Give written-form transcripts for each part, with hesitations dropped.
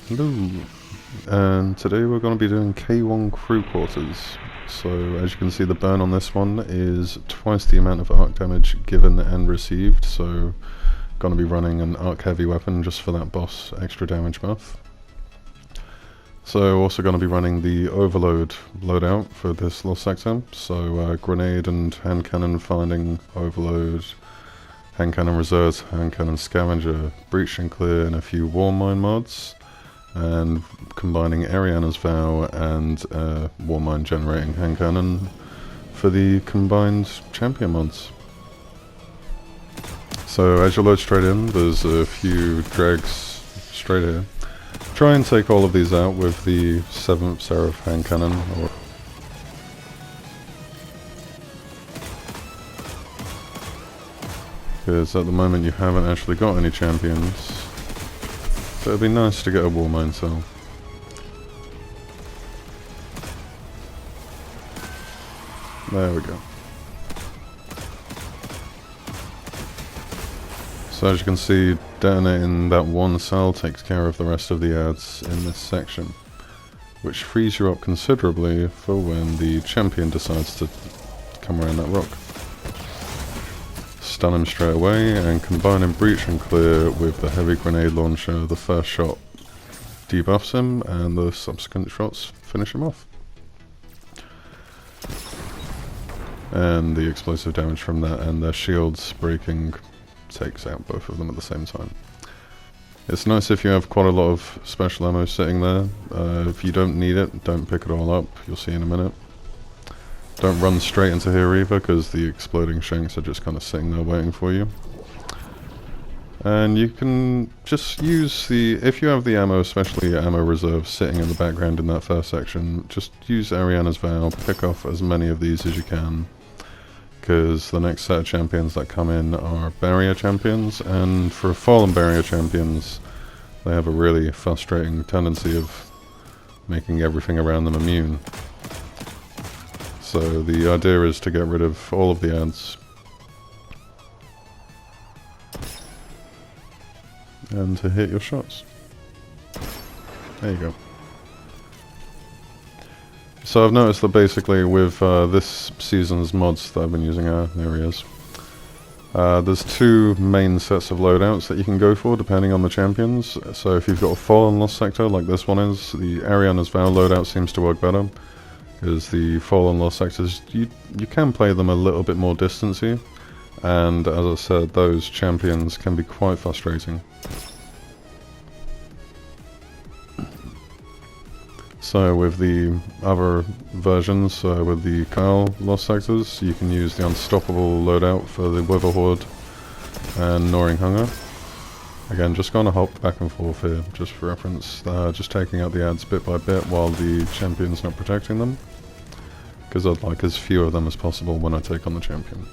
Hello, and today we're going to be doing K1 crew quarters. So as you can see, the burn on this one is twice the amount of arc damage given and received, so going to be running an arc heavy weapon just for that boss extra damage buff. So also going to be running the overload loadout for this little sector, so grenade and hand cannon finding, overload, hand cannon reserves, hand cannon scavenger, breach and clear, and a few war mine mods. And combining Ariana's Vow and War Mine generating hand cannon for the combined champion mods. So as you load straight in, there's a few dregs straight here. Try and take all of these out with the 7th Seraph hand cannon. Because at the moment you haven't actually got any champions. So it'd be nice to get a war mine cell. There we go. So as you can see, detonating that one cell takes care of the rest of the ads in this section, which frees you up considerably for when the champion decides to come around that rock. Stun him straight away, and combining breach and clear with the heavy grenade launcher, the first shot debuffs him and the subsequent shots finish him off. And the explosive damage from that and their shields breaking takes out both of them at the same time. It's nice if you have quite a lot of special ammo sitting there. If you don't need it, don't pick it all up, you'll see in a minute. Don't run straight into here either, because the exploding shanks are just kind of sitting there waiting for you. And you can just use the, if you have the ammo, especially ammo reserve sitting in the background in that first section, just use Ariana's Vow, pick off as many of these as you can. Because the next set of champions that come in are barrier champions, and for fallen barrier champions, they have a really frustrating tendency of making everything around them immune. So the idea is to get rid of all of the ads and to hit your shots. There you go. So I've noticed that basically with this season's mods that I've been using, there he is. There's two main sets of loadouts that you can go for depending on the champions. So if you've got a Fallen Lost sector like this one is, the Ariana's Vow loadout seems to work better. Because the Fallen Lost sectors, you can play them a little bit more distancy, and as I said, those champions can be quite frustrating. So with the other versions, with the Kyle Lost sectors, you can use the Unstoppable loadout for the Wither Horde and Gnawing Hunger. Again, just gonna hop back and forth here, just for reference. Just taking out the ads bit by bit while the champion's not protecting them. Because I'd like as few of them as possible when I take on the champion.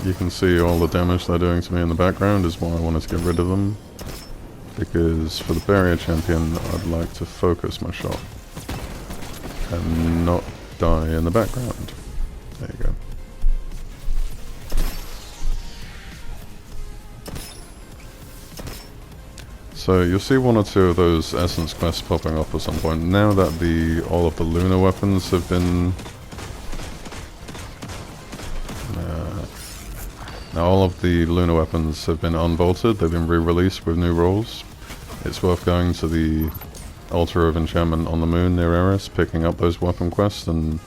You can see all the damage they're doing to me in the background is why I wanted to get rid of them. Because for the barrier champion, I'd like to focus my shot and not die in the background. There you go. So you'll see one or two of those essence quests popping up at some point. Now that all of the lunar weapons have been now all of the lunar weapons have been unbolted, they've been re-released with new rolls. It's worth going to the Altar of Enchantment on the moon near Eris, picking up those weapon quests and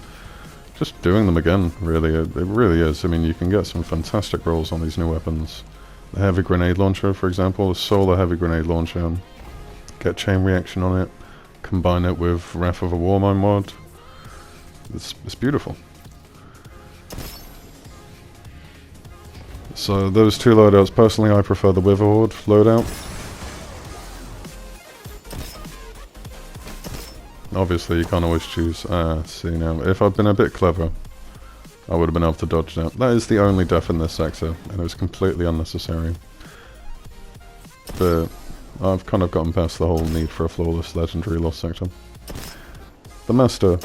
just doing them again, really. It really is. I mean, you can get some fantastic rolls on these new weapons. The heavy grenade launcher, for example, the solar heavy grenade launcher. Get chain reaction on it, combine it with Wrath of a Warmine mod. It's beautiful. So those two loadouts, personally I prefer the Wither Horde loadout. Obviously you can't always choose. See now, if I'd been a bit clever, I would have been able to dodge that. That is the only death in this sector, and it was completely unnecessary. But I've kind of gotten past the whole need for a flawless legendary lost sector. The master,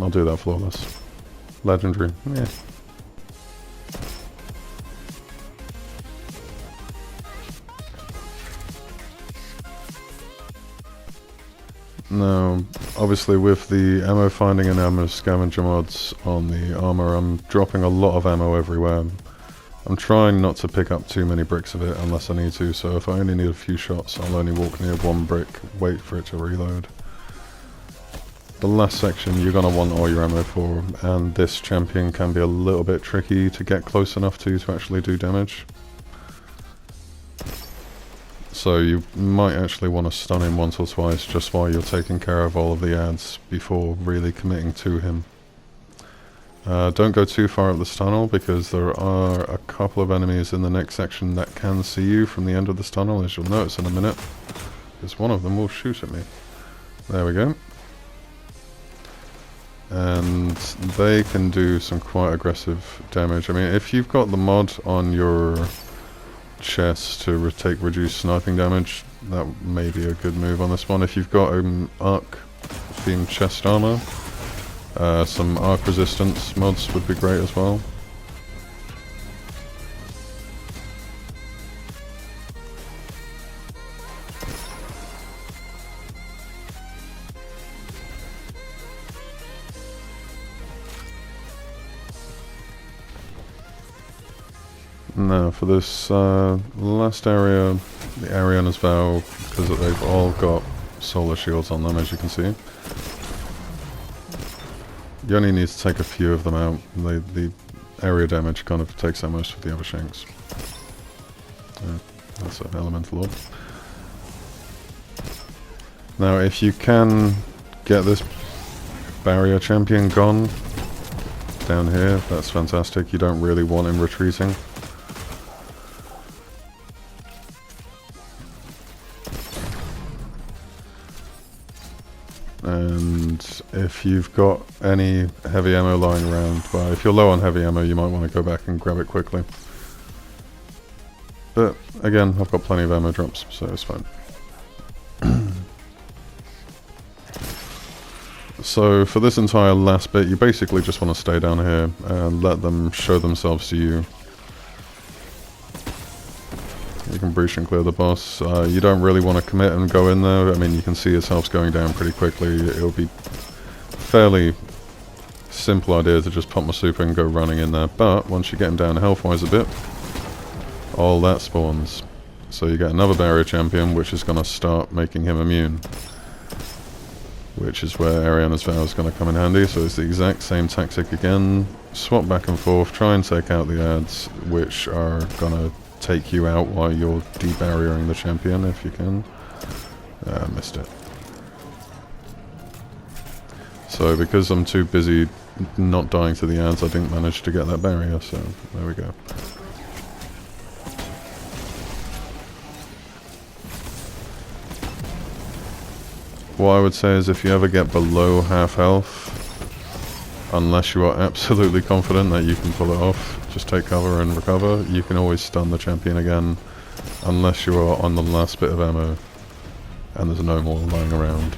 I'll do that flawless. Legendary, yeah. Now, obviously with the ammo finding and ammo scavenger mods on the armor, I'm dropping a lot of ammo everywhere. I'm trying not to pick up too many bricks of it unless I need to, so if I only need a few shots, I'll only walk near one brick, wait for it to reload. The last section you're going to want all your ammo for, and this champion can be a little bit tricky to get close enough to actually do damage. So you might actually want to stun him once or twice just while you're taking care of all of the ads before really committing to him. Don't go too far up this tunnel because there are a couple of enemies in the next section that can see you from the end of this tunnel, as you'll notice in a minute. Because one of them will shoot at me. There we go. And they can do some quite aggressive damage. I mean, if you've got the mod on your chest to take reduced sniping damage, that may be a good move on this one. If you've got arc themed chest armor, some arc resistance mods would be great as well. Now for this last area, the Ariana's Vow, because they've all got solar shields on them, as you can see. You only need to take a few of them out. The area damage kind of takes out most of the other shanks. That's an elemental orb. Now if you can get this barrier champion gone down here, that's fantastic. You don't really want him retreating. And if you've got any heavy ammo lying around, well, if you're low on heavy ammo, you might want to go back and grab it quickly. But again, I've got plenty of ammo drops, so it's fine. So for this entire last bit, you basically just want to stay down here and let them show themselves to you. You can breach and clear the boss. You don't really want to commit and go in there. I mean, you can see his health's going down pretty quickly. It'll be fairly simple idea to just pop my super and go running in there. But once you get him down health-wise a bit, all that spawns. So you get another barrier champion, which is going to start making him immune. Which is where Ariana's Vow is going to come in handy. So it's the exact same tactic again. Swap back and forth, try and take out the ads, which are going to take you out while you're debarriering the champion if you can. Missed it. So because I'm too busy not dying to the ads, I didn't manage to get that barrier, so there we go. What I would say is if you ever get below half health, unless you are absolutely confident that you can pull it off, just take cover and recover. You can always stun the champion again, unless you are on the last bit of ammo and there's no more lying around.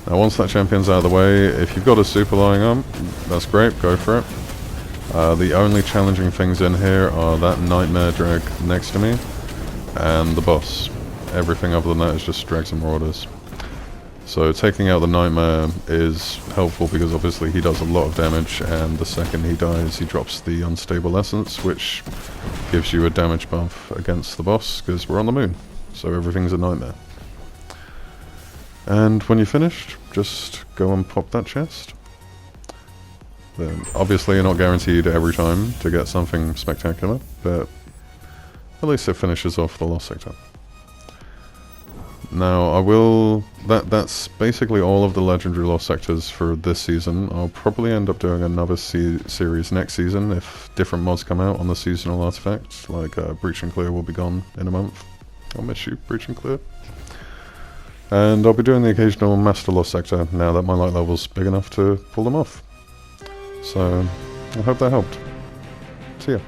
Now once that champion's out of the way, if you've got a super lying up, that's great, go for it. The only challenging things in here are that nightmare drag next to me and the boss. Everything other than that is just drags and marauders. So taking out the nightmare is helpful because obviously he does a lot of damage, and the second he dies he drops the unstable essence, which gives you a damage buff against the boss because we're on the moon, so everything's a nightmare. And when you're finished, just go and pop that chest. Then obviously you're not guaranteed every time to get something spectacular, but at least it finishes off the lost sector. Now I will, that's basically all of the legendary lost sectors for this season. I'll probably end up doing another series next season if different mods come out on the seasonal artifacts, like Breach and Clear will be gone in a month. I'll miss you, Breach and Clear. And I'll be doing the occasional master lost sector now that my light level's big enough to pull them off. So I hope that helped. See ya.